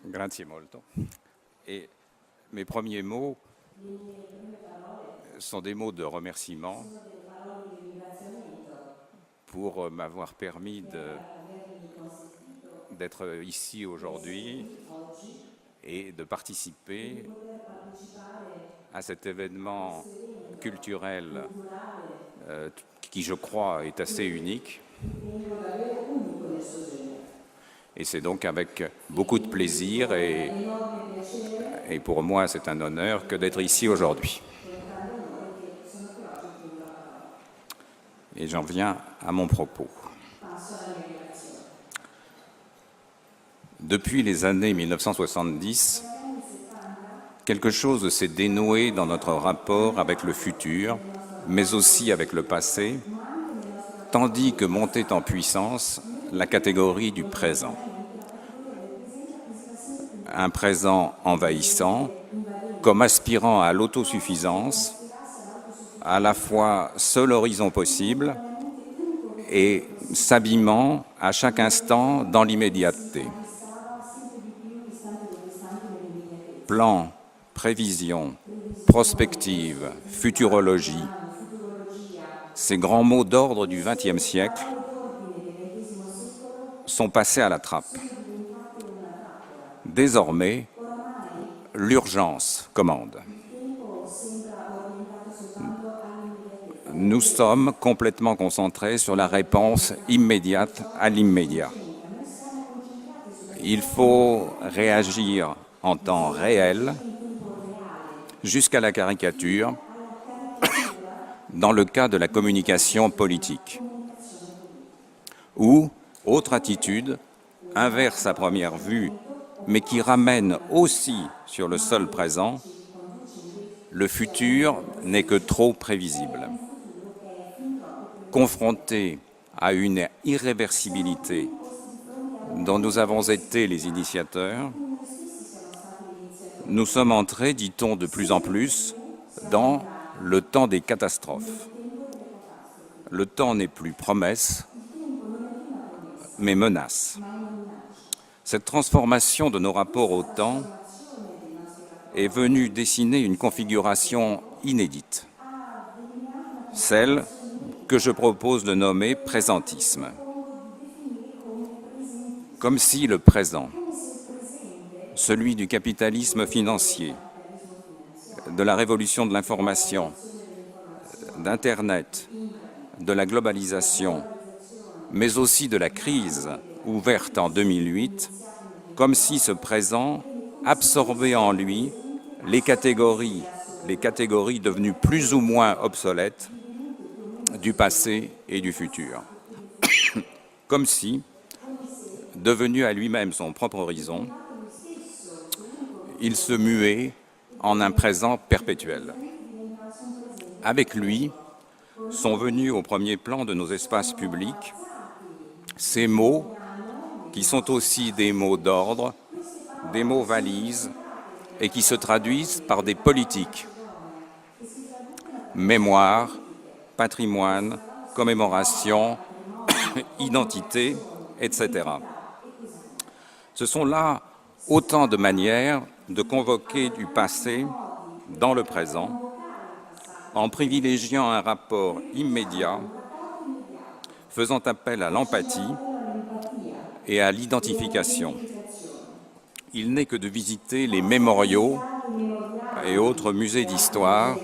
Grazie molto. Et mes premiers mots sont des mots de remerciement pour m'avoir permis d'être ici aujourd'hui et de participer à cet événement culturel qui, je crois, est assez unique. Et c'est donc avec beaucoup de plaisir et pour moi c'est un honneur que d'être ici aujourd'hui. Et j'en viens à mon propos. Depuis les années 1970, quelque chose s'est dénoué dans notre rapport avec le futur, mais aussi avec le passé, tandis que montait en puissance la catégorie du présent. Un présent envahissant, comme aspirant à l'autosuffisance, à la fois seul horizon possible et s'abîmant à chaque instant dans l'immédiateté. Plan, prévision, prospective, futurologie, ces grands mots d'ordre du XXe siècle sont passés à la trappe. Désormais, l'urgence commande. Nous sommes complètement concentrés sur la réponse immédiate à l'immédiat. Il faut réagir en temps réel, jusqu'à la caricature, dans le cas de la communication politique. Ou, autre attitude, inverse à première vue, mais qui ramène aussi sur le seul présent, le futur n'est que trop prévisible. Confronté à une irréversibilité dont nous avons été les initiateurs, nous sommes entrés, dit-on de plus en plus, dans le temps des catastrophes. Le temps n'est plus promesse, mais menace. Cette transformation de nos rapports au temps est venue dessiner une configuration inédite, celle que je propose de nommer présentisme. Comme si le présent, celui du capitalisme financier, de la révolution de l'information, d'Internet, de la globalisation, mais aussi de la crise ouverte en 2008, comme si ce présent absorbait en lui les catégories devenues plus ou moins obsolètes du passé et du futur. Comme si, devenu à lui-même son propre horizon, il se muait en un présent perpétuel. Avec lui sont venus au premier plan de nos espaces publics ces mots qui sont aussi des mots d'ordre, des mots valises et qui se traduisent par des politiques. Mémoire, patrimoine, commémoration, identité, etc. Ce sont là autant de manières de convoquer du passé dans le présent, en privilégiant un rapport immédiat, faisant appel à l'empathie et à l'identification. Il n'est que de visiter les mémoriaux et autres musées d'histoire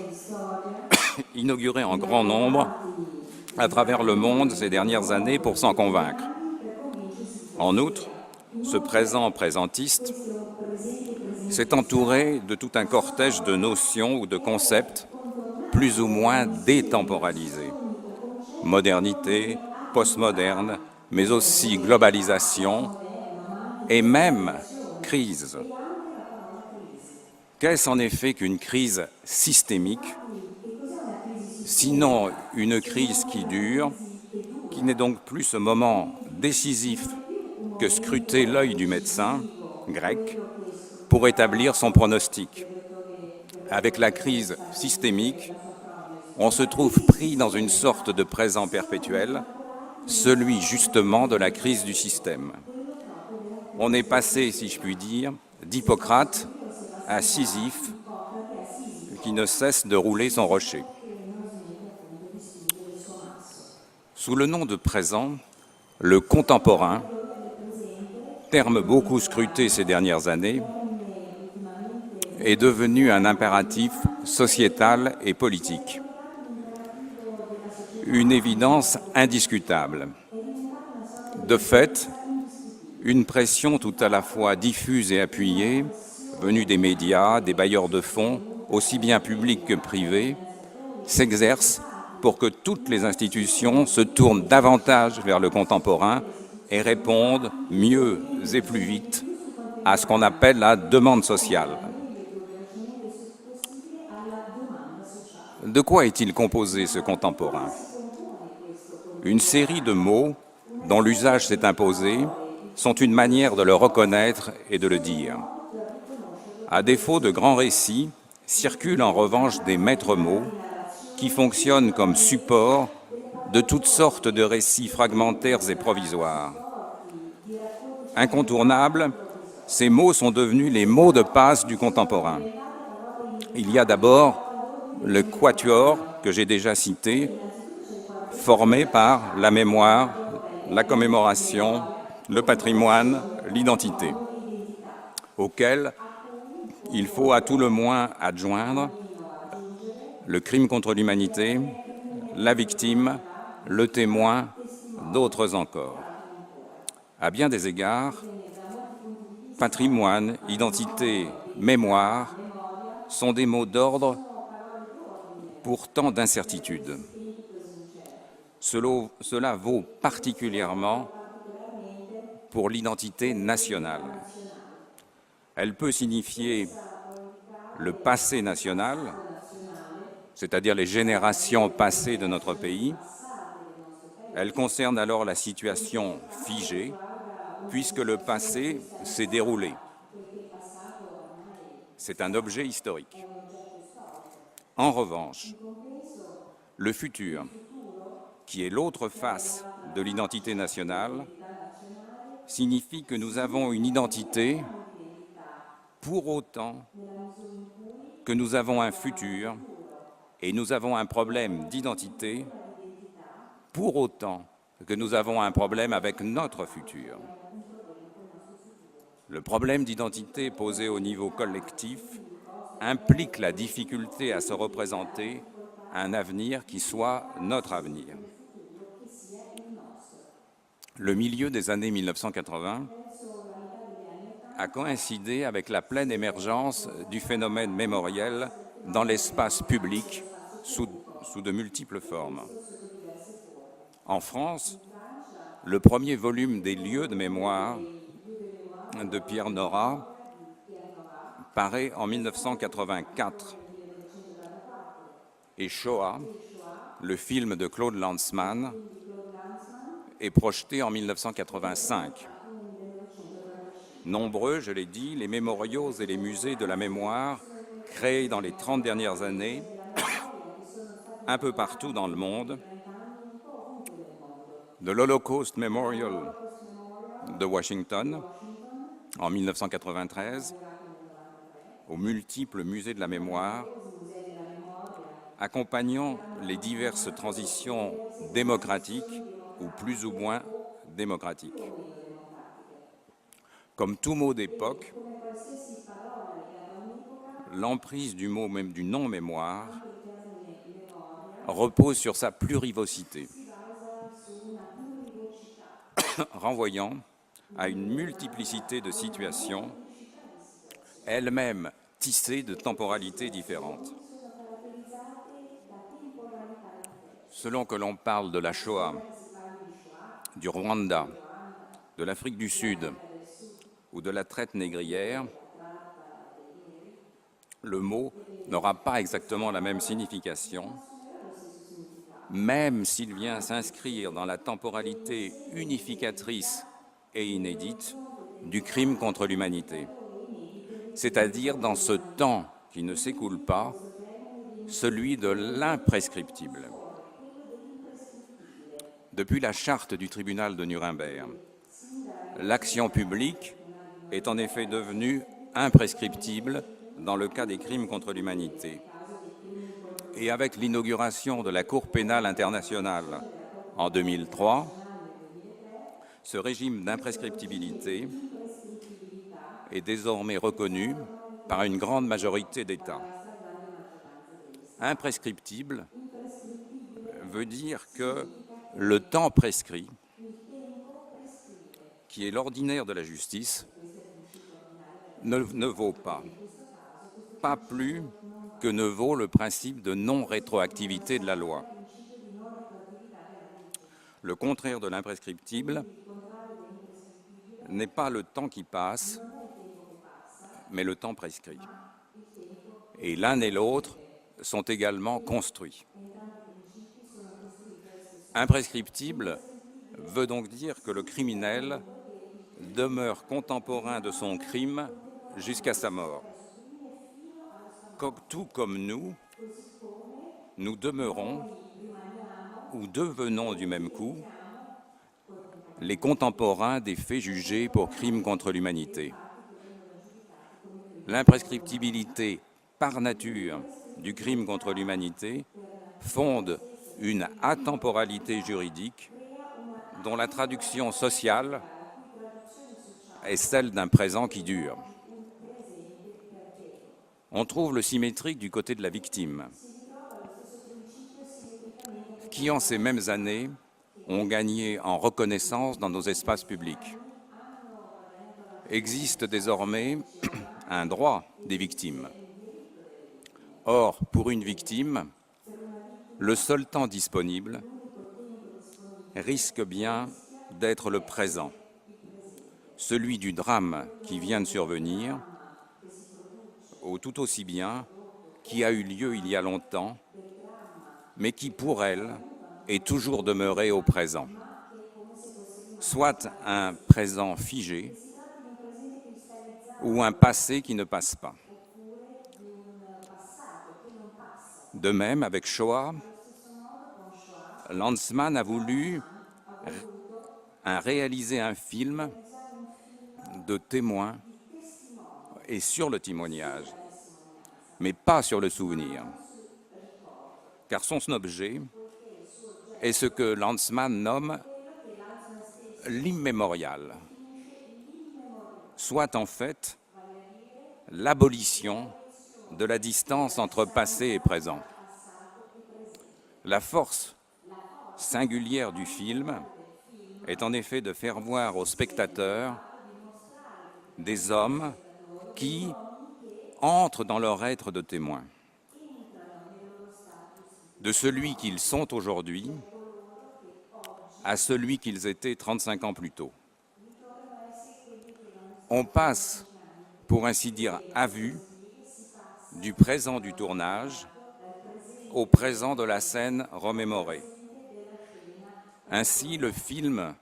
inaugurés en grand nombre à travers le monde ces dernières années pour s'en convaincre. En outre, ce présent présentiste s'est entouré de tout un cortège de notions ou de concepts plus ou moins détemporalisés. Modernité, postmoderne, mais aussi globalisation et même crise. Qu'est-ce en effet qu'une crise systémique, sinon une crise qui dure, qui n'est donc plus ce moment décisif que scruter l'œil du médecin grec pour établir son pronostic. Avec la crise systémique, on se trouve pris dans une sorte de présent perpétuel, celui justement de la crise du système. On est passé, si je puis dire, d'Hippocrate à Sisyphe qui ne cesse de rouler son rocher. Sous le nom de présent, le contemporain, terme beaucoup scruté ces dernières années, est devenu un impératif sociétal et politique. Une évidence indiscutable. De fait, une pression tout à la fois diffuse et appuyée, venue des médias, des bailleurs de fonds, aussi bien publics que privés, s'exerce pour que toutes les institutions se tournent davantage vers le contemporain et répondent mieux et plus vite à ce qu'on appelle la demande sociale. De quoi est-il composé, ce contemporain? Une série de mots dont l'usage s'est imposé sont une manière de le reconnaître et de le dire. À défaut de grands récits, circulent en revanche des maîtres mots qui fonctionnent comme support de toutes sortes de récits fragmentaires et provisoires. Incontournables, ces mots sont devenus les mots de passe du contemporain. Il y a d'abord le quatuor que j'ai déjà cité, formé par la mémoire, la commémoration, le patrimoine, l'identité, auquel il faut à tout le moins adjoindre le crime contre l'humanité, la victime, le témoin, d'autres encore. À bien des égards, patrimoine, identité, mémoire sont des mots d'ordre pour tant d'incertitudes. Cela vaut particulièrement pour l'identité nationale. Elle peut signifier le passé national, c'est-à-dire les générations passées de notre pays. Elle concerne alors la situation figée, puisque le passé s'est déroulé. C'est un objet historique. En revanche, le futur, qui est l'autre face de l'identité nationale, signifie que nous avons une identité pour autant que nous avons un futur et nous avons un problème d'identité pour autant que nous avons un problème avec notre futur. Le problème d'identité posé au niveau collectif implique la difficulté à se représenter un avenir qui soit notre avenir. Le milieu des années 1980 a coïncidé avec la pleine émergence du phénomène mémoriel dans l'espace public sous de multiples formes. En France, le premier volume des lieux de mémoire de Pierre Nora paraît en 1984 et Shoah, le film de Claude Lanzmann, est projeté en 1985. Nombreux, je l'ai dit, les mémoriaux et les musées de la mémoire créés dans les 30 dernières années, un peu partout dans le monde, de l'Holocaust Memorial de Washington en 1993, aux multiples musées de la mémoire, accompagnant les diverses transitions démocratiques ou plus ou moins démocratiques. Comme tout mot d'époque, l'emprise du mot même du non-mémoire repose sur sa plurivocité, renvoyant à une multiplicité de situations, elles-mêmes tissées de temporalités différentes. Selon que l'on parle de la Shoah, du Rwanda, de l'Afrique du Sud ou de la traite négrière, le mot n'aura pas exactement la même signification, même s'il vient s'inscrire dans la temporalité unificatrice et inédite du crime contre l'humanité, c'est-à-dire dans ce temps qui ne s'écoule pas, celui de l'imprescriptible. Depuis la charte du tribunal de Nuremberg, l'action publique est en effet devenue imprescriptible dans le cas des crimes contre l'humanité. Et avec l'inauguration de la Cour pénale internationale en 2003, ce régime d'imprescriptibilité est désormais reconnu par une grande majorité d'États. Imprescriptible veut dire que le temps prescrit, qui est l'ordinaire de la justice, ne vaut pas plus que ne vaut le principe de non-rétroactivité de la loi. Le contraire de l'imprescriptible n'est pas le temps qui passe, mais le temps prescrit. Et l'un et l'autre sont également construits. Imprescriptible veut donc dire que le criminel demeure contemporain de son crime jusqu'à sa mort. Tout comme nous demeurons ou devenons du même coup les contemporains des faits jugés pour crimes contre l'humanité. L'imprescriptibilité par nature du crime contre l'humanité fonde une atemporalité juridique dont la traduction sociale est celle d'un présent qui dure. On trouve le symétrique du côté de la victime, qui en ces mêmes années ont gagné en reconnaissance dans nos espaces publics. Existe désormais un droit des victimes. Or, pour une victime, le seul temps disponible risque bien d'être le présent, celui du drame qui vient de survenir, ou tout aussi bien qui a eu lieu il y a longtemps, mais qui, pour elle, est toujours demeuré au présent. Soit un présent figé, ou un passé qui ne passe pas. De même, avec Shoah, Lanzmann a voulu réaliser un film de témoins et sur le témoignage, mais pas sur le souvenir. Car son objet est ce que Lanzmann nomme l'immémorial, soit en fait l'abolition de la distance entre passé et présent. La force singulière du film est en effet de faire voir aux spectateurs des hommes qui entrent dans leur être de témoins, de celui qu'ils sont aujourd'hui à celui qu'ils étaient 35 ans plus tôt. On passe, pour ainsi dire, à vue, du présent du tournage au présent de la scène remémorée. Ainsi, le film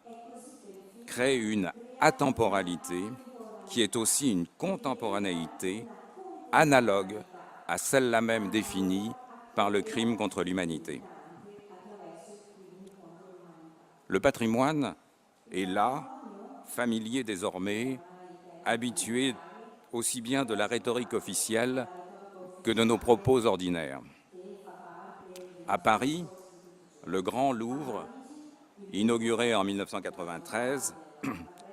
crée une atemporalité qui est aussi une contemporanéité analogue à celle-là même définie par le crime contre l'humanité. Le patrimoine est là, familier désormais, habitué aussi bien de la rhétorique officielle que de nos propos ordinaires. À Paris, le Grand Louvre, inauguré en 1993,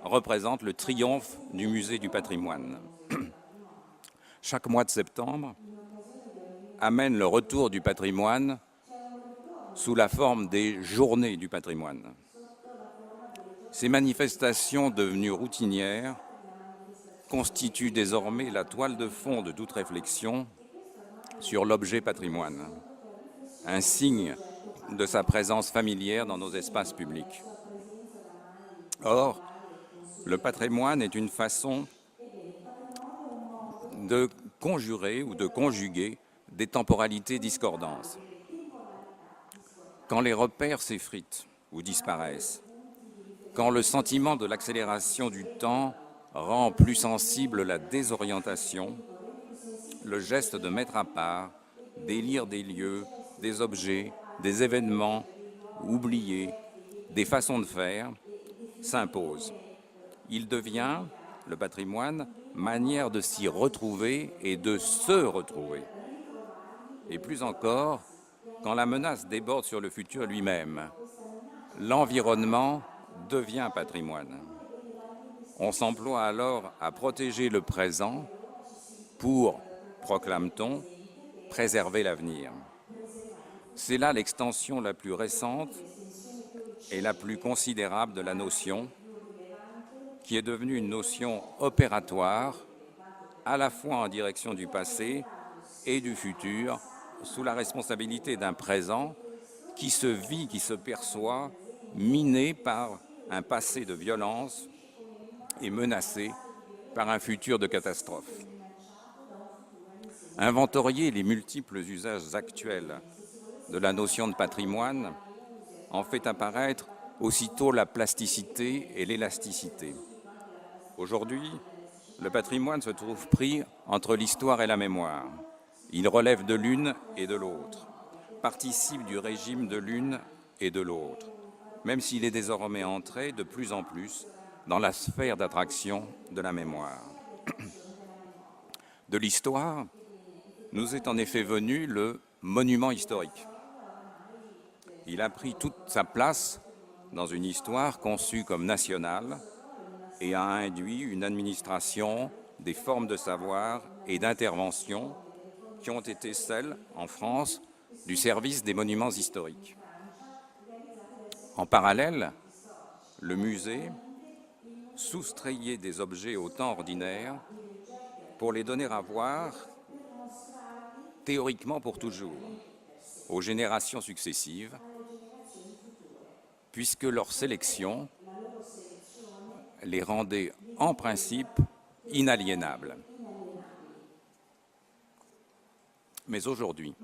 représente le triomphe du musée du patrimoine. Chaque mois de septembre amène le retour du patrimoine sous la forme des journées du patrimoine. Ces manifestations devenues routinières constituent désormais la toile de fond de toute réflexion sur l'objet patrimoine, un signe de sa présence familière dans nos espaces publics. Or, le patrimoine est une façon de conjurer ou de conjuguer des temporalités discordantes. Quand les repères s'effritent ou disparaissent, quand le sentiment de l'accélération du temps rend plus sensible la désorientation, le geste de mettre à part, d'élire des lieux, des objets, des événements oubliés, des façons de faire, s'impose. Il devient, le patrimoine, manière de s'y retrouver et de se retrouver. Et plus encore, quand la menace déborde sur le futur lui-même, l'environnement devient patrimoine. On s'emploie alors à protéger le présent pour, proclame-t-on, préserver l'avenir. C'est là l'extension la plus récente et la plus considérable de la notion, qui est devenue une notion opératoire, à la fois en direction du passé et du futur, sous la responsabilité d'un présent qui se vit, qui se perçoit, miné par un passé de violence et menacé par un futur de catastrophe. Inventorier les multiples usages actuels de la notion de patrimoine en fait apparaître aussitôt la plasticité et l'élasticité. Aujourd'hui, le patrimoine se trouve pris entre l'histoire et la mémoire. Il relève de l'une et de l'autre, participe du régime de l'une et de l'autre, même s'il est désormais entré de plus en plus dans la sphère d'attraction de la mémoire. De l'histoire, nous est en effet venu le monument historique. Il a pris toute sa place dans une histoire conçue comme nationale et a induit une administration des formes de savoir et d'intervention qui ont été celles, en France, du service des monuments historiques. En parallèle, le musée soustrayait des objets au temps ordinaire pour les donner à voir, théoriquement pour toujours, aux générations successives, puisque leur sélection les rendait en principe inaliénables. Mais aujourd'hui,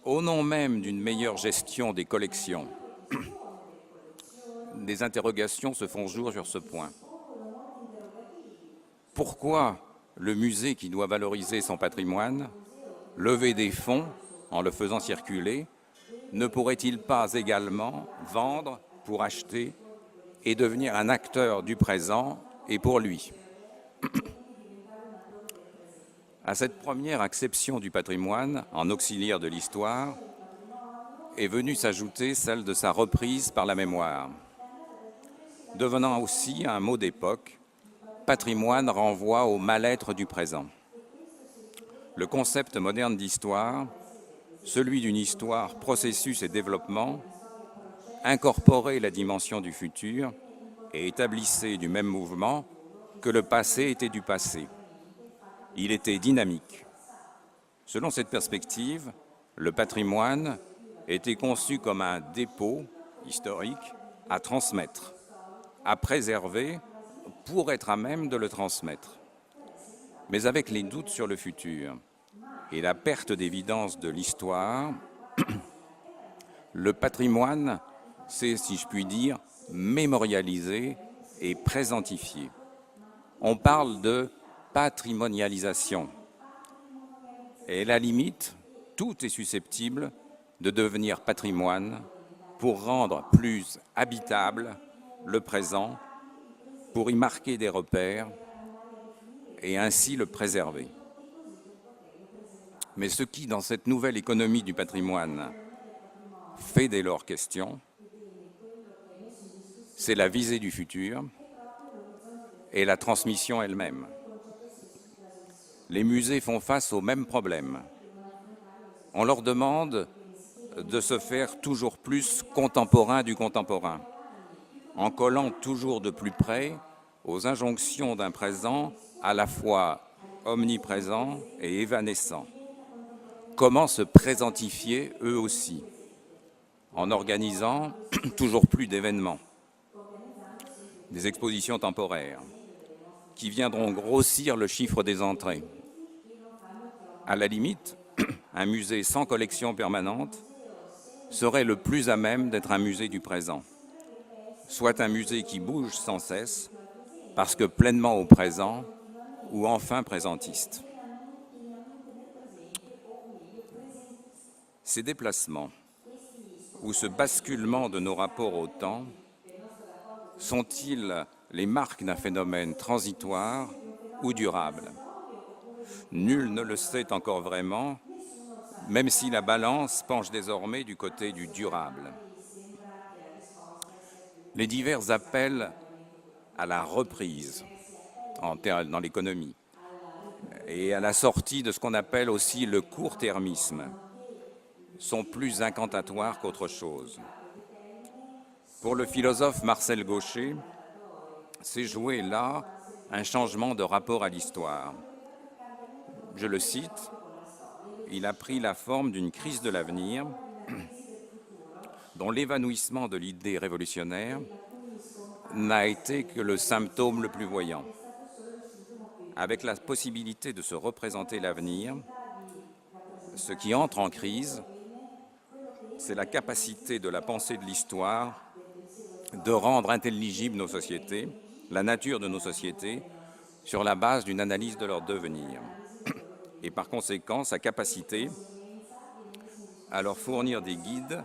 au nom même d'une meilleure gestion des collections, des interrogations se font jour sur ce point. Pourquoi le musée, qui doit valoriser son patrimoine, lever des fonds en le faisant circuler, ne pourrait-il pas également vendre pour acheter et devenir un acteur du présent et pour lui? À cette première acception du patrimoine en auxiliaire de l'histoire est venue s'ajouter celle de sa reprise par la mémoire. Devenant aussi un mot d'époque, patrimoine renvoie au mal-être du présent. Le concept moderne d'histoire, celui d'une histoire processus et développement, incorporait la dimension du futur et établissait du même mouvement que le passé était du passé. Il était dynamique. Selon cette perspective, le patrimoine était conçu comme un dépôt historique à transmettre, à préserver pour être à même de le transmettre. Mais avec les doutes sur le futur et la perte d'évidence de l'histoire, le patrimoine s'est, si je puis dire, mémorialisé et présentifié. On parle de patrimonialisation. Et à la limite, tout est susceptible de devenir patrimoine pour rendre plus habitable le présent, pour y marquer des repères et ainsi le préserver. Mais ce qui, dans cette nouvelle économie du patrimoine, fait dès lors question, c'est la visée du futur et la transmission elle-même. Les musées font face aux mêmes problèmes. On leur demande de se faire toujours plus contemporain du contemporain, en collant toujours de plus près aux injonctions d'un présent à la fois omniprésent et évanescent. Comment se présentifier eux aussi, en organisant toujours plus d'événements, des expositions temporaires, qui viendront grossir le chiffre des entrées. À la limite, un musée sans collection permanente serait le plus à même d'être un musée du présent, soit un musée qui bouge sans cesse, parce que pleinement au présent, ou enfin présentiste. Ces déplacements, ou ce basculement de nos rapports au temps, sont-ils les marques d'un phénomène transitoire ou durable. Nul ne le sait encore vraiment, même si la balance penche désormais du côté du durable. Les divers appels à la reprise dans l'économie et à la sortie de ce qu'on appelle aussi le court-termisme sont plus incantatoires qu'autre chose. Pour le philosophe Marcel Gauchet, s'est joué là un changement de rapport à l'histoire. Je le cite, « Il a pris la forme d'une crise de l'avenir dont l'évanouissement de l'idée révolutionnaire n'a été que le symptôme le plus voyant. Avec la possibilité de se représenter l'avenir, ce qui entre en crise, c'est la capacité de la pensée de l'histoire de rendre intelligibles nos sociétés, la nature de nos sociétés, sur la base d'une analyse de leur devenir, et par conséquent sa capacité à leur fournir des guides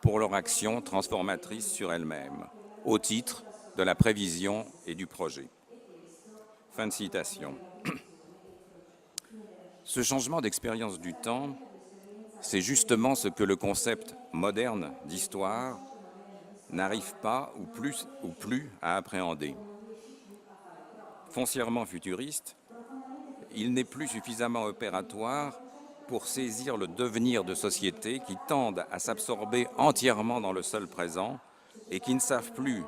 pour leur action transformatrice sur elle-même, au titre de la prévision et du projet. » Fin de citation. Ce changement d'expérience du temps, c'est justement ce que le concept moderne d'histoire n'arrive pas ou plus à appréhender. Foncièrement futuriste, il n'est plus suffisamment opératoire pour saisir le devenir de sociétés qui tendent à s'absorber entièrement dans le seul présent et qui ne savent plus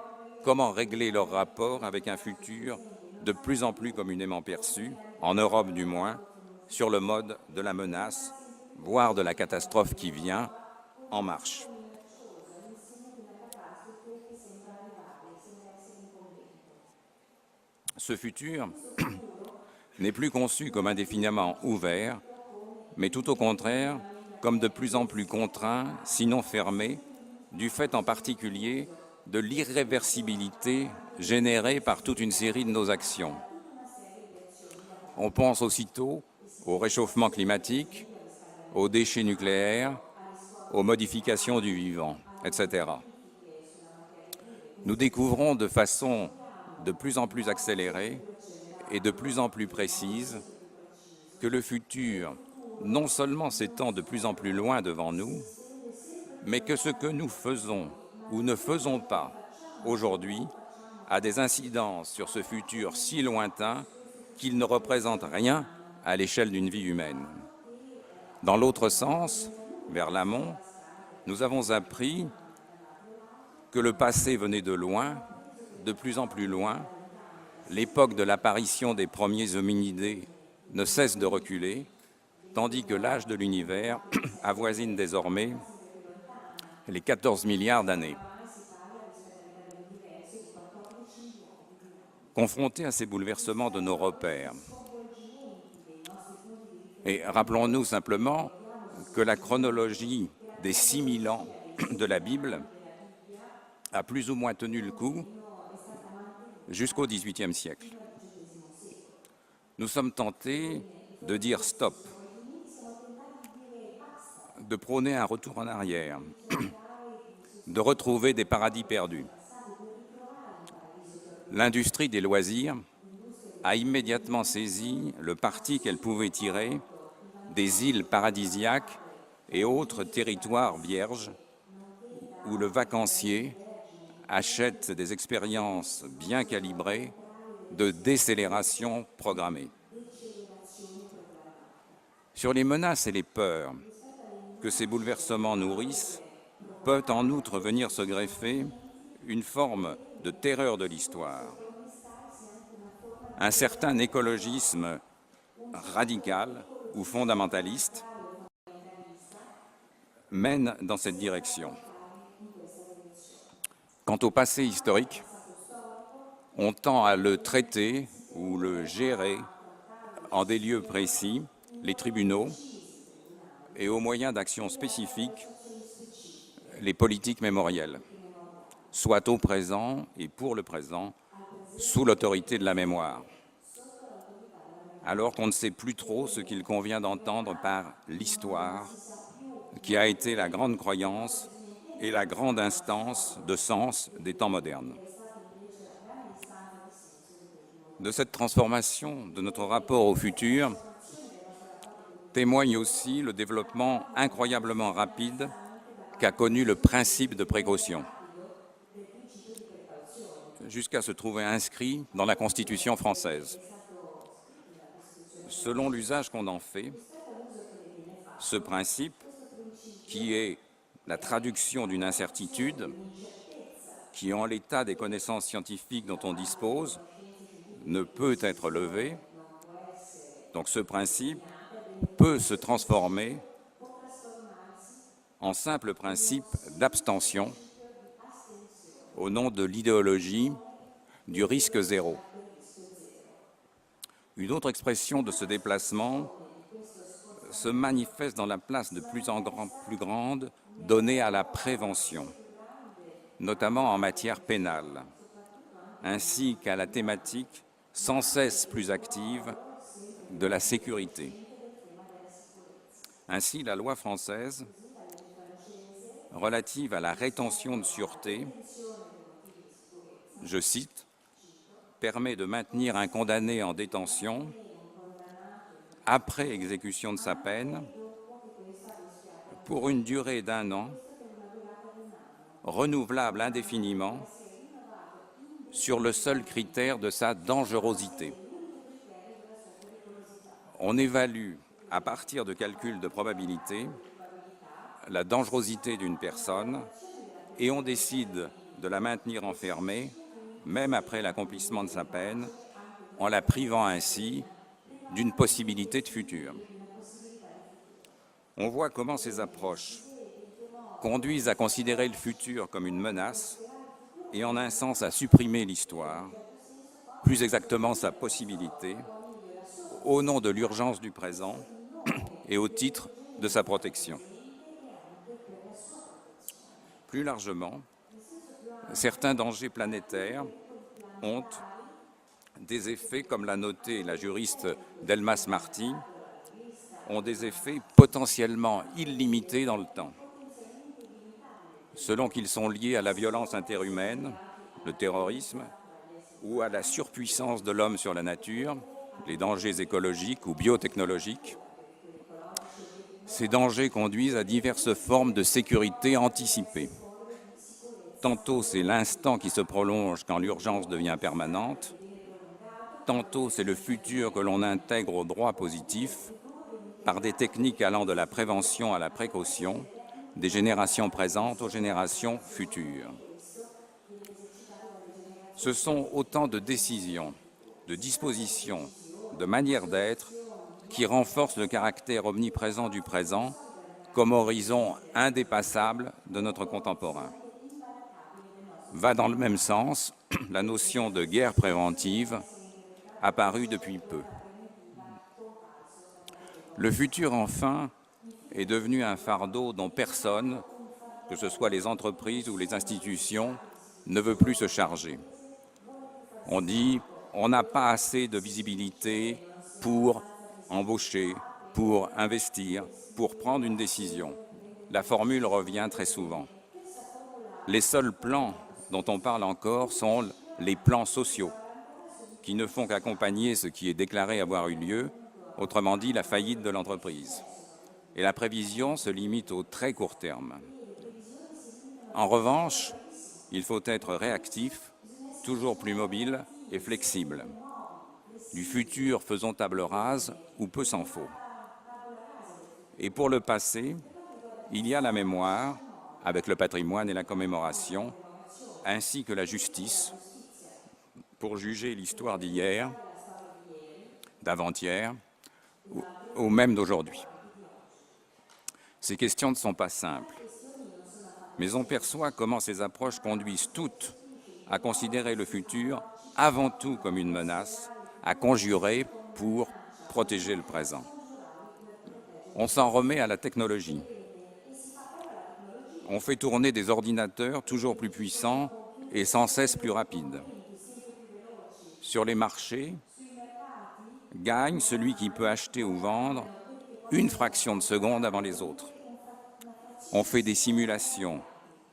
comment régler leur rapport avec un futur de plus en plus communément perçu, en Europe du moins, sur le mode de la menace, voire de la catastrophe qui vient, en marche. Ce futur n'est plus conçu comme indéfiniment ouvert, mais tout au contraire, comme de plus en plus contraint, sinon fermé, du fait en particulier de l'irréversibilité générée par toute une série de nos actions. On pense aussitôt au réchauffement climatique, aux déchets nucléaires, aux modifications du vivant, etc. Nous découvrons de façon de plus en plus accélérée et de plus en plus précise que le futur non seulement s'étend de plus en plus loin devant nous, mais que ce que nous faisons ou ne faisons pas aujourd'hui a des incidences sur ce futur si lointain qu'il ne représente rien à l'échelle d'une vie humaine. Dans l'autre sens, vers l'amont, nous avons appris que le passé venait de loin, de plus en plus loin. L'époque de l'apparition des premiers hominidés ne cesse de reculer, tandis que l'âge de l'univers avoisine désormais les 14 milliards d'années. Confrontés à ces bouleversements de nos repères, et rappelons-nous simplement que la chronologie des 6000 ans de la Bible a plus ou moins tenu le coup jusqu'au XVIIIe siècle. Nous sommes tentés de dire stop, de prôner un retour en arrière, de retrouver des paradis perdus. L'industrie des loisirs a immédiatement saisi le parti qu'elle pouvait tirer des îles paradisiaques et autres territoires vierges où le vacancier achète des expériences bien calibrées de décélération programmée. Sur les menaces et les peurs que ces bouleversements nourrissent, peut en outre venir se greffer une forme de terreur de l'histoire. Un certain écologisme radical ou fondamentaliste mène dans cette direction. Quant au passé historique, on tend à le traiter ou le gérer en des lieux précis, les tribunaux, et aux moyens d'action spécifiques, les politiques mémorielles, soit au présent et pour le présent, sous l'autorité de la mémoire, alors qu'on ne sait plus trop ce qu'il convient d'entendre par l'histoire, qui a été la grande croyance et la grande instance de sens des temps modernes. De cette transformation de notre rapport au futur témoigne aussi le développement incroyablement rapide qu'a connu le principe de précaution, jusqu'à se trouver inscrit dans la Constitution française. Selon l'usage qu'on en fait, ce principe, qui est la traduction d'une incertitude, qui en l'état des connaissances scientifiques dont on dispose, ne peut être levé. Donc ce principe peut se transformer en simple principe d'abstention au nom de l'idéologie du risque zéro. Une autre expression de ce déplacement se manifeste dans la place de plus en plus grande donnée à la prévention, notamment en matière pénale, ainsi qu'à la thématique sans cesse plus active de la sécurité. Ainsi, la loi française relative à la rétention de sûreté, je cite, permet de maintenir un condamné en détention après exécution de sa peine pour une durée d'1 an, renouvelable indéfiniment, sur le seul critère de sa dangerosité. On évalue, à partir de calculs de probabilité, la dangerosité d'une personne et on décide de la maintenir enfermée, même après l'accomplissement de sa peine, en la privant ainsi d'une possibilité de futur. On voit comment ces approches conduisent à considérer le futur comme une menace et en un sens à supprimer l'histoire, plus exactement sa possibilité, au nom de l'urgence du présent et au titre de sa protection. Plus largement, certains dangers planétaires ont des effets, comme l'a noté la juriste Delmas Marty, ont des effets potentiellement illimités dans le temps, selon qu'ils sont liés à la violence interhumaine, le terrorisme, ou à la surpuissance de l'homme sur la nature, les dangers écologiques ou biotechnologiques. Ces dangers conduisent à diverses formes de sécurité anticipée. Tantôt c'est l'instant qui se prolonge quand l'urgence devient permanente, tantôt c'est le futur que l'on intègre au droit positif par des techniques allant de la prévention à la précaution, des générations présentes aux générations futures. Ce sont autant de décisions, de dispositions, de manières d'être qui renforcent le caractère omniprésent du présent comme horizon indépassable de notre contemporain. Va dans le même sens la notion de guerre préventive apparue depuis peu. Le futur, enfin, est devenu un fardeau dont personne, que ce soit les entreprises ou les institutions, ne veut plus se charger. On dit on n'a pas assez de visibilité pour embaucher, pour investir, pour prendre une décision. La formule revient très souvent. Les seuls plans dont on parle encore sont les plans sociaux, qui ne font qu'accompagner ce qui est déclaré avoir eu lieu, autrement dit la faillite de l'entreprise. Et la prévision se limite au très court terme. En revanche, il faut être réactif, toujours plus mobile et flexible. Du futur, faisons table rase ou peu s'en faut. Et pour le passé, il y a la mémoire, avec le patrimoine et la commémoration, ainsi que la justice, pour juger l'histoire d'hier, d'avant-hier, ou même d'aujourd'hui. Ces questions ne sont pas simples, mais on perçoit comment ces approches conduisent toutes à considérer le futur avant tout comme une menace, à conjurer pour protéger le présent. On s'en remet à la technologie. On fait tourner des ordinateurs toujours plus puissants et sans cesse plus rapides. Sur les marchés, gagne celui qui peut acheter ou vendre une fraction de seconde avant les autres. On fait des simulations,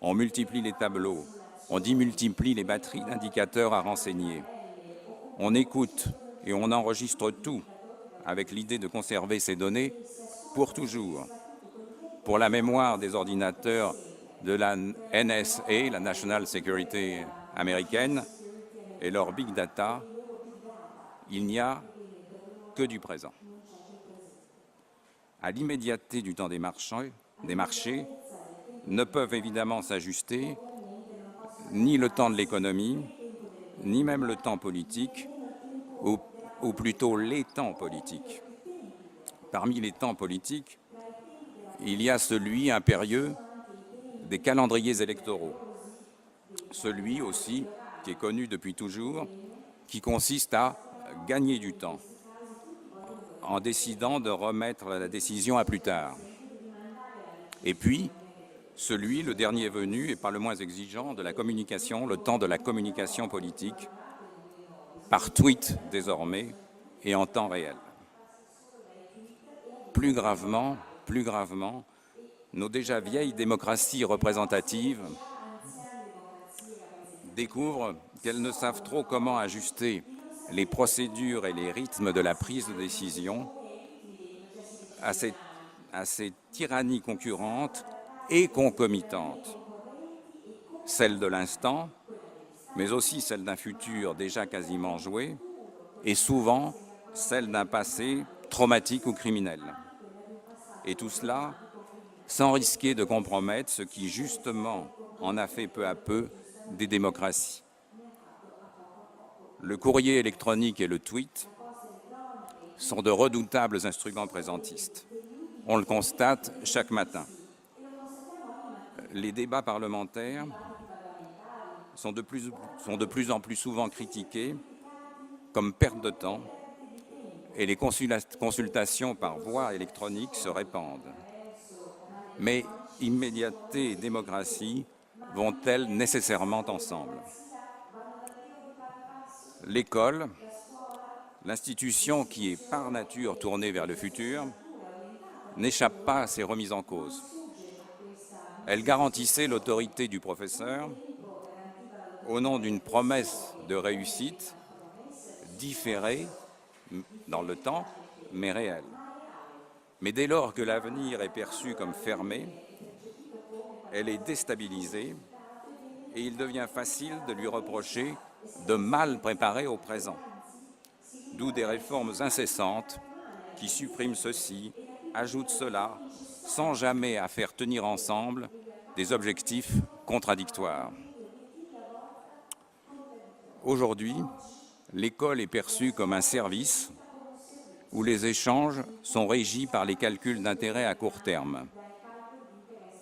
on multiplie les tableaux, on démultiplie les batteries d'indicateurs à renseigner. On écoute et on enregistre tout avec l'idée de conserver ces données pour toujours. Pour la mémoire des ordinateurs de la NSA, la National Security américaine, et leur big data, il n'y a que du présent. À l'immédiateté du temps des marchés ne peuvent évidemment s'ajuster ni le temps de l'économie, ni même le temps politique, ou plutôt les temps politiques. Parmi les temps politiques, il y a celui impérieux des calendriers électoraux, celui aussi qui est connu depuis toujours, qui consiste à gagner du temps en décidant de remettre la décision à plus tard. Et puis, celui, le dernier venu, et pas le moins exigeant, de la communication, le temps de la communication politique, par tweet désormais, et en temps réel. Plus gravement, nos déjà vieilles démocraties représentatives découvrent qu'elles ne savent trop comment ajuster les procédures et les rythmes de la prise de décision à ces tyrannies concurrentes et concomitantes, celle de l'instant, mais aussi celle d'un futur déjà quasiment joué, et souvent celle d'un passé traumatique ou criminel. Et tout cela sans risquer de compromettre ce qui, justement, en a fait peu à peu des démocraties. Le courrier électronique et le tweet sont de redoutables instruments présentistes. On le constate chaque matin. Les débats parlementaires sont de plus en plus souvent critiqués comme perte de temps et les consultations par voie électronique se répandent. Mais immédiateté et démocratie vont-elles nécessairement ensemble? L'école, l'institution qui est par nature tournée vers le futur, n'échappe pas à ces remises en cause. Elle garantissait l'autorité du professeur au nom d'une promesse de réussite différée dans le temps, mais réelle. Mais dès lors que l'avenir est perçu comme fermé, elle est déstabilisée et il devient facile de lui reprocher de mal préparer au présent. D'où des réformes incessantes qui suppriment ceci, ajoutent cela, sans jamais à faire tenir ensemble des objectifs contradictoires. Aujourd'hui, l'école est perçue comme un service où les échanges sont régis par les calculs d'intérêt à court terme.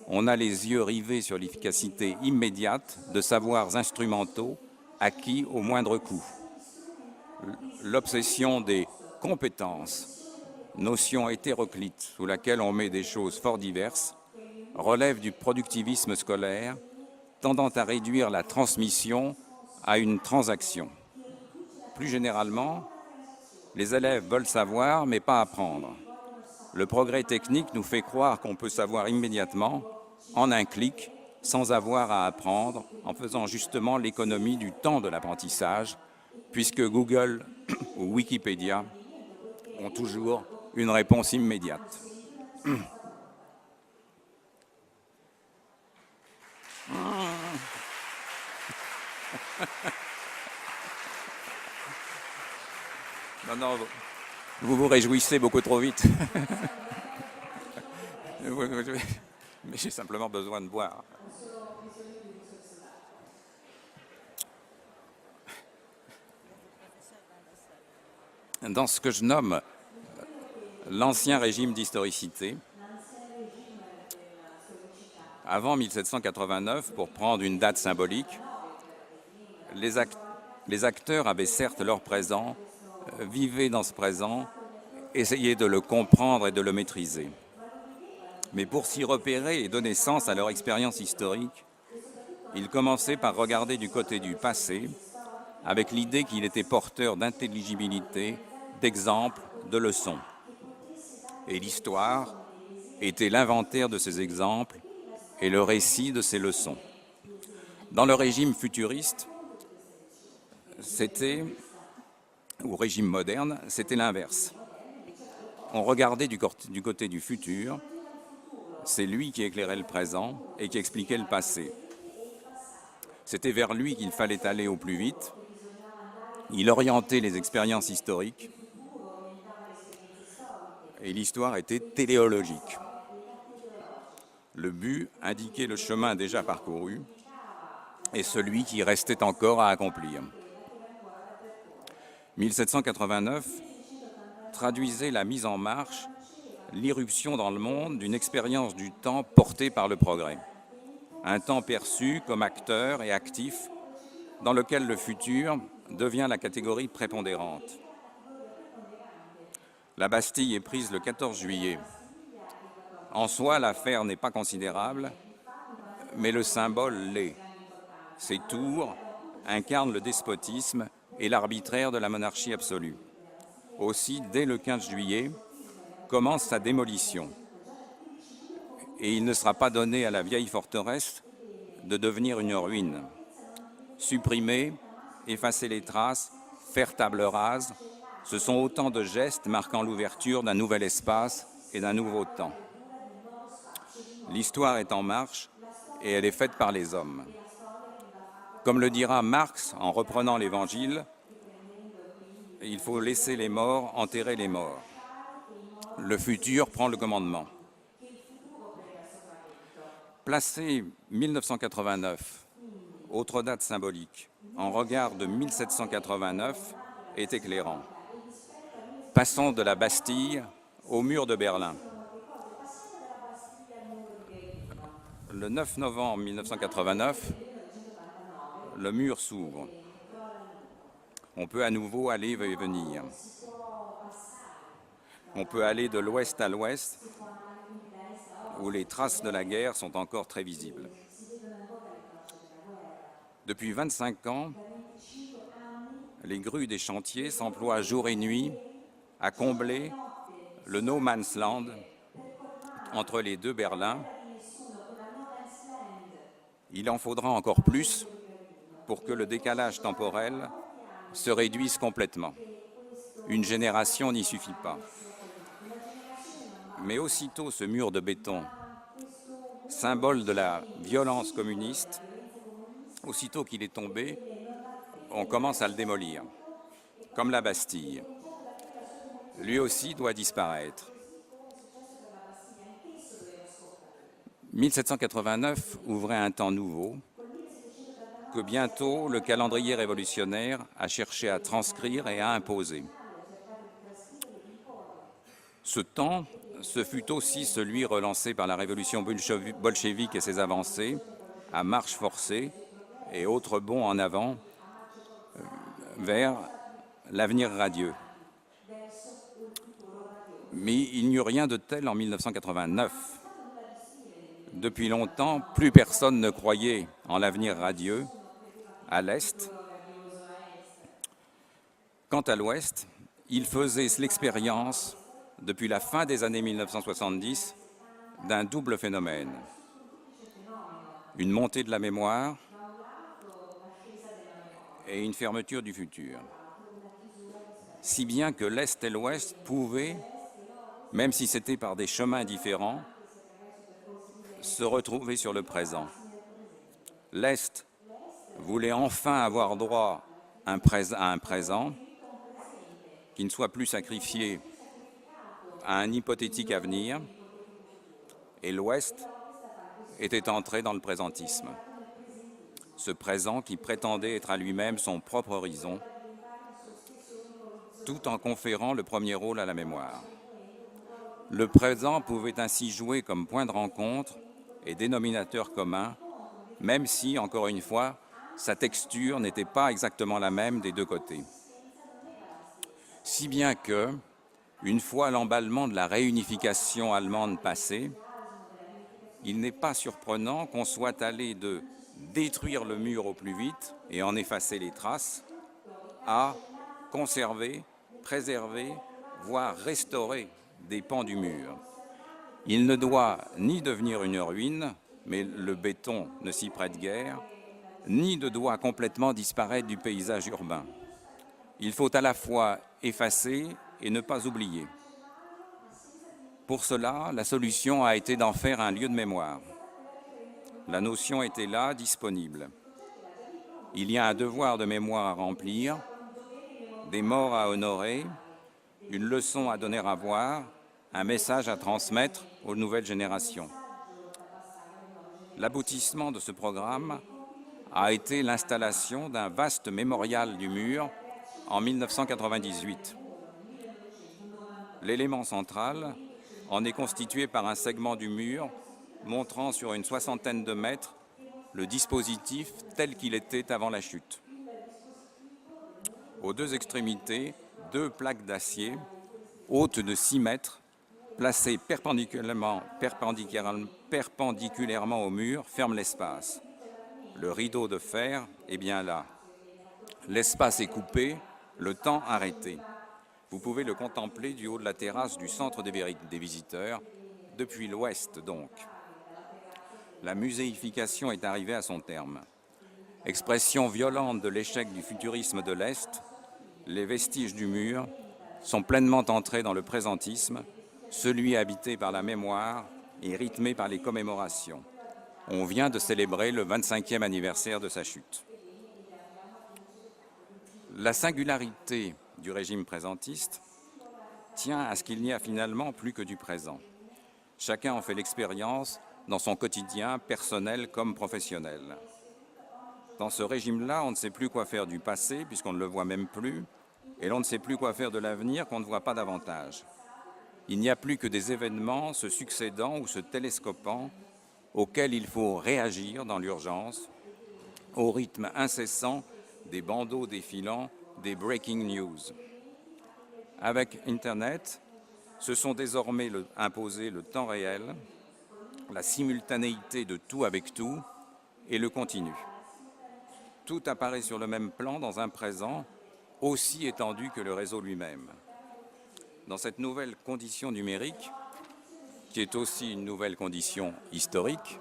On a les yeux rivés sur l'efficacité immédiate de savoirs instrumentaux acquis au moindre coût. L'obsession des compétences, notion hétéroclite sous laquelle on met des choses fort diverses, relève du productivisme scolaire, tendant à réduire la transmission à une transaction. Plus généralement, les élèves veulent savoir, mais pas apprendre. Le progrès technique nous fait croire qu'on peut savoir immédiatement, en un clic, sans avoir à apprendre, en faisant justement l'économie du temps de l'apprentissage, puisque Google ou Wikipédia ont toujours une réponse immédiate. Non, vous vous réjouissez beaucoup trop vite. Mais j'ai simplement besoin de boire. Dans ce que je nomme l'ancien régime d'historicité, avant 1789, pour prendre une date symbolique, les acteurs avaient certes leur présent, vivaient dans ce présent, essayaient de le comprendre et de le maîtriser. Mais pour s'y repérer et donner sens à leur expérience historique, ils commençaient par regarder du côté du passé, avec l'idée qu'il était porteur d'intelligibilité, d'exemples, de leçons. Et l'histoire était l'inventaire de ces exemples et le récit de ces leçons. Dans le régime futuriste, c'était au régime moderne, c'était l'inverse. On regardait du côté du futur, c'est lui qui éclairait le présent et qui expliquait le passé. C'était vers lui qu'il fallait aller au plus vite. Il orientait les expériences historiques et l'histoire était téléologique. Le but indiquait le chemin déjà parcouru et celui qui restait encore à accomplir. 1789 traduisait la mise en marche, l'irruption dans le monde d'une expérience du temps portée par le progrès. Un temps perçu comme acteur et actif dans lequel le futur devient la catégorie prépondérante. La Bastille est prise le 14 juillet. En soi, l'affaire n'est pas considérable, mais le symbole l'est. Ces tours incarnent le despotisme et l'arbitraire de la monarchie absolue. Aussi, dès le 15 juillet, commence sa démolition. Et il ne sera pas donné à la vieille forteresse de devenir une ruine. Supprimer, effacer les traces, faire table rase, ce sont autant de gestes marquant l'ouverture d'un nouvel espace et d'un nouveau temps. L'histoire est en marche et elle est faite par les hommes. Comme le dira Marx en reprenant l'Évangile, il faut laisser les morts enterrer les morts. Le futur prend le commandement. Placer 1989, autre date symbolique, en regard de 1789 est éclairant. Passons de la Bastille au mur de Berlin. Le 9 novembre 1989, le mur s'ouvre. On peut à nouveau aller et venir. On peut aller de l'ouest à l'ouest, où les traces de la guerre sont encore très visibles. Depuis 25 ans, les grues des chantiers s'emploient jour et nuit à combler le no man's land entre les deux Berlins. Il en faudra encore plus pour que le décalage temporel se réduise complètement. Une génération n'y suffit pas. Mais aussitôt ce mur de béton, symbole de la violence communiste, aussitôt qu'il est tombé, on commence à le démolir, comme la Bastille. Lui aussi doit disparaître. 1789 ouvrait un temps nouveau que bientôt le calendrier révolutionnaire a cherché à transcrire et à imposer. Ce temps, ce fut aussi celui relancé par la révolution bolchevique et ses avancées, à marche forcée et autres bonds en avant vers l'avenir radieux. Mais il n'y eut rien de tel en 1989. Depuis longtemps, plus personne ne croyait en l'avenir radieux à l'Est. Quant à l'Ouest, il faisait l'expérience, depuis la fin des années 1970, d'un double phénomène. Une montée de la mémoire et une fermeture du futur. Si bien que l'Est et l'Ouest pouvaient, même si c'était par des chemins différents, se retrouver sur le présent. L'Est voulait enfin avoir droit à un présent qui ne soit plus sacrifié à un hypothétique avenir, et l'Ouest était entré dans le présentisme. Ce présent qui prétendait être à lui-même son propre horizon, tout en conférant le premier rôle à la mémoire. Le présent pouvait ainsi jouer comme point de rencontre et dénominateur commun, même si, encore une fois, sa texture n'était pas exactement la même des deux côtés. Si bien que, une fois l'emballement de la réunification allemande passé, il n'est pas surprenant qu'on soit allé de détruire le mur au plus vite et en effacer les traces, à conserver, préserver, voire restaurer des pans du mur. Il ne doit ni devenir une ruine, mais le béton ne s'y prête guère, ni ne doit complètement disparaître du paysage urbain. Il faut à la fois effacer et ne pas oublier. Pour cela, la solution a été d'en faire un lieu de mémoire. La notion était là, disponible. Il y a un devoir de mémoire à remplir, des morts à honorer, une leçon à donner à voir, un message à transmettre aux nouvelles générations. L'aboutissement de ce programme a été l'installation d'un vaste mémorial du mur en 1998. L'élément central en est constitué par un segment du mur montrant sur une soixantaine de mètres le dispositif tel qu'il était avant la chute. Aux deux extrémités, deux plaques d'acier hautes de 6 mètres, placées perpendiculairement au mur, ferment l'espace. Le rideau de fer est bien là. L'espace est coupé, le temps arrêté. Vous pouvez le contempler du haut de la terrasse du centre des visiteurs, depuis l'ouest donc. La muséification est arrivée à son terme. Expression violente de l'échec du futurisme de l'Est, les vestiges du mur sont pleinement entrés dans le présentisme, celui habité par la mémoire et rythmé par les commémorations. On vient de célébrer le 25e anniversaire de sa chute. La singularité du régime présentiste tient à ce qu'il n'y a finalement plus que du présent. Chacun en fait l'expérience dans son quotidien, personnel comme professionnel. Dans ce régime-là, on ne sait plus quoi faire du passé, puisqu'on ne le voit même plus, et l'on ne sait plus quoi faire de l'avenir qu'on ne voit pas davantage. Il n'y a plus que des événements se succédant ou se télescopant auxquels il faut réagir dans l'urgence, au rythme incessant des bandeaux défilants, des breaking news. Avec Internet, se sont désormais imposés le temps réel, la simultanéité de tout avec tout et le continu. Tout apparaît sur le même plan dans un présent aussi étendu que le réseau lui-même. Dans cette nouvelle condition numérique, qui est aussi une nouvelle condition historique,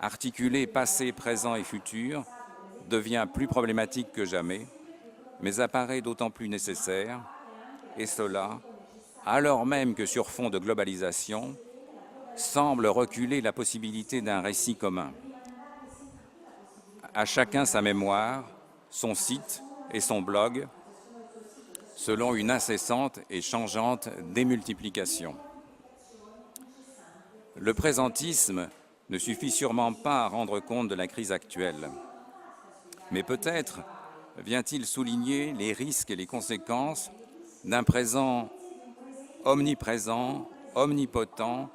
articuler passé, présent et futur devient plus problématique que jamais, mais apparaît d'autant plus nécessaire, et cela, alors même que sur fond de globalisation, semble reculer la possibilité d'un récit commun. À chacun sa mémoire, son site et son blog, selon une incessante et changeante démultiplication. Le présentisme ne suffit sûrement pas à rendre compte de la crise actuelle, mais peut-être vient-il souligner les risques et les conséquences d'un présent omniprésent, omnipotent,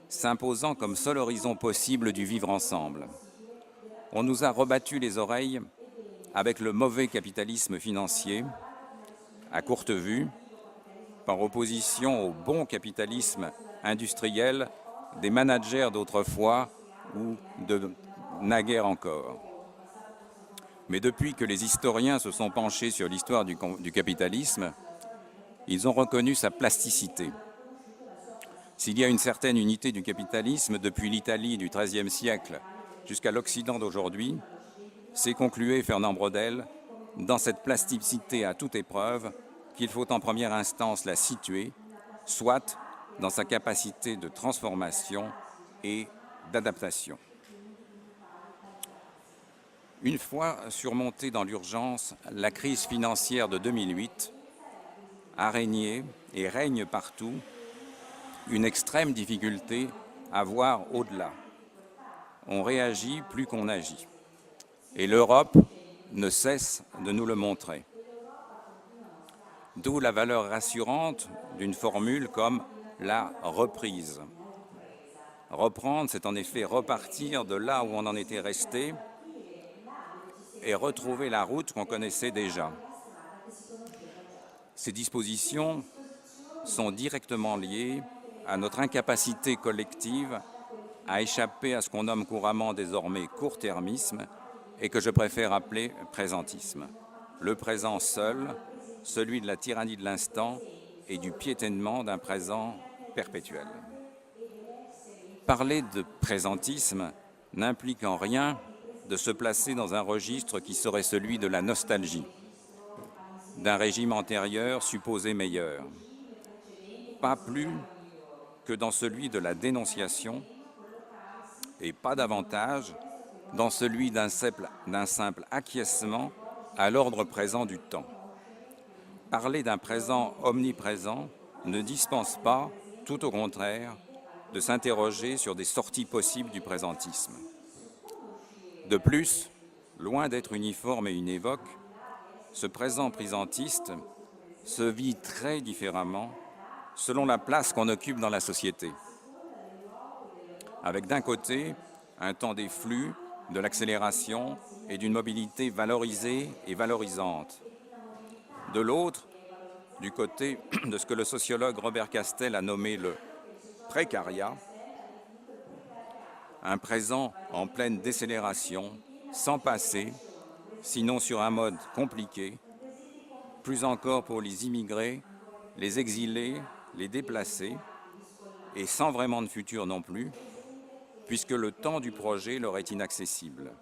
s'imposant comme seul horizon possible du vivre ensemble. On nous a rebattu les oreilles avec le mauvais capitalisme financier, à courte vue, par opposition au bon capitalisme industriel des managers d'autrefois ou de naguère encore. Mais depuis que les historiens se sont penchés sur l'histoire du capitalisme, ils ont reconnu sa plasticité. S'il y a une certaine unité du capitalisme depuis l'Italie du XIIIe siècle jusqu'à l'Occident d'aujourd'hui, c'est, concluait Fernand Braudel, dans cette plasticité à toute épreuve qu'il faut en première instance la situer, soit dans sa capacité de transformation et d'adaptation. Une fois surmontée dans l'urgence, la crise financière de 2008 a régné et règne partout une extrême difficulté à voir au-delà. On réagit plus qu'on agit. Et l'Europe ne cesse de nous le montrer. D'où la valeur rassurante d'une formule comme la reprise. Reprendre, c'est en effet repartir de là où on en était resté et retrouver la route qu'on connaissait déjà. Ces dispositions sont directement liées à notre incapacité collective à échapper à ce qu'on nomme couramment désormais court-termisme et que je préfère appeler présentisme. Le présent seul, celui de la tyrannie de l'instant et du piétinement d'un présent perpétuel. Parler de présentisme n'implique en rien de se placer dans un registre qui serait celui de la nostalgie. d'un régime antérieur supposé meilleur. Pas plus que dans celui de la dénonciation, et pas davantage dans celui d'un simple acquiescement à l'ordre présent du temps. Parler d'un présent omniprésent ne dispense pas, tout au contraire, de s'interroger sur des sorties possibles du présentisme. De plus, loin d'être uniforme et univoque, ce présent présentiste se vit très différemment selon la place qu'on occupe dans la société. Avec d'un côté un temps des flux, de l'accélération et d'une mobilité valorisée et valorisante. De l'autre, du côté de ce que le sociologue Robert Castel a nommé le précariat, un présent en pleine décélération, sans passé, sinon sur un mode compliqué, plus encore pour les immigrés, les exilés, les déplacés, et sans vraiment de futur non plus, puisque le temps du projet leur est inaccessible.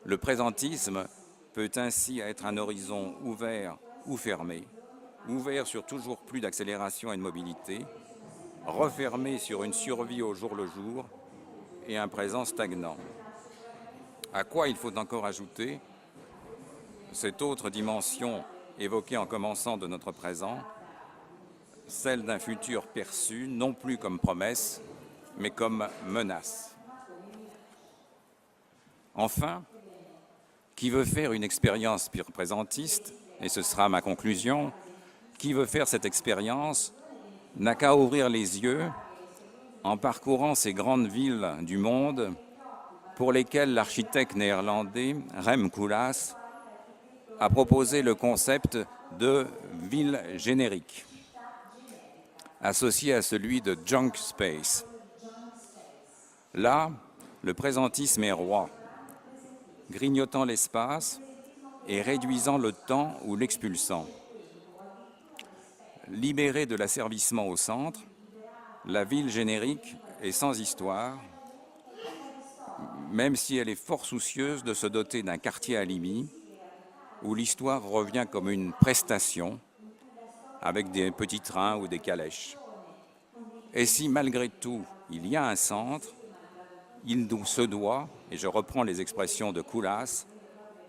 Le présentisme peut ainsi être un horizon ouvert ou fermé, ouvert sur toujours plus d'accélération et de mobilité, refermé sur une survie au jour le jour et un présent stagnant. À quoi il faut encore ajouter cette autre dimension évoquée en commençant de notre présent, celle d'un futur perçu non plus comme promesse, mais comme menace. Enfin, qui veut faire une expérience présentiste, et ce sera ma conclusion, qui veut faire cette expérience n'a qu'à ouvrir les yeux en parcourant ces grandes villes du monde pour lesquelles l'architecte néerlandais Rem Koolhaas a proposé le concept de ville générique, associé à celui de junk space. Là, le présentisme est roi, grignotant l'espace et réduisant le temps ou l'expulsant. Libérée de l'asservissement au centre, la ville générique est sans histoire, même si elle est fort soucieuse de se doter d'un quartier alibi, où l'histoire revient comme une prestation, avec des petits trains ou des calèches. Et si malgré tout, il y a un centre, il se doit, et je reprends les expressions de Koolhaas,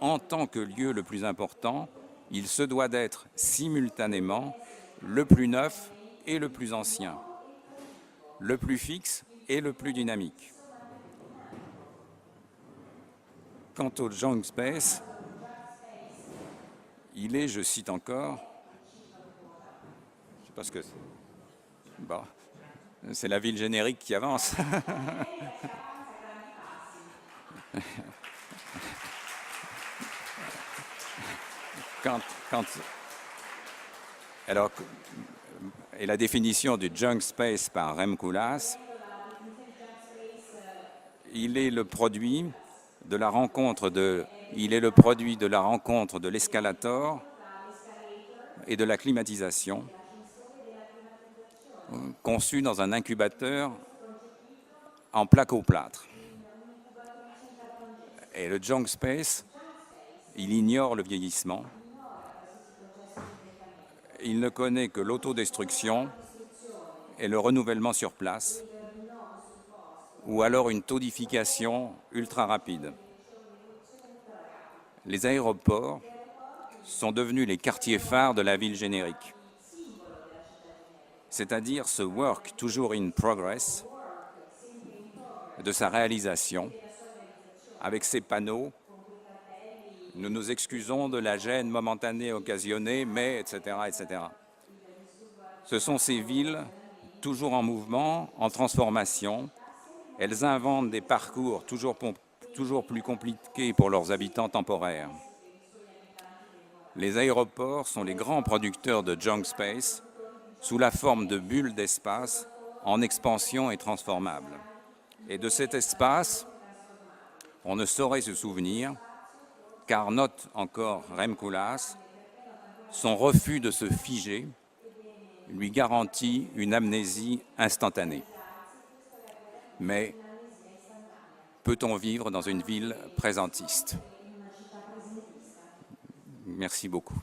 en tant que lieu le plus important, il se doit d'être simultanément le plus neuf et le plus ancien, le plus fixe et le plus dynamique. Quant au junk space, il est, je cite encore, je sais pas ce que c'est, bon, c'est la ville générique qui avance. Alors, et la définition du junk space par Rem Koolhaas, il est le produit de la rencontre de l'escalator et de la climatisation, conçu dans un incubateur en plaque-au-plâtre. Et le junk space, il ignore le vieillissement. Il ne connaît que l'autodestruction et le renouvellement sur place, ou alors une todification ultra rapide. Les aéroports sont devenus les quartiers phares de la ville générique, c'est-à-dire ce work toujours in progress de sa réalisation, avec ses panneaux. Nous nous excusons de la gêne momentanée occasionnée, mais, etc., etc. Ce sont ces villes, toujours en mouvement, en transformation. Elles inventent des parcours toujours plus compliqués pour leurs habitants temporaires. Les aéroports sont les grands producteurs de junk space, sous la forme de bulles d'espace en expansion et transformables. Et de cet espace, on ne saurait se souvenir, car note encore Rem Koolhaas, son refus de se figer lui garantit une amnésie instantanée. Mais peut-on vivre dans une ville présentiste ? Merci beaucoup.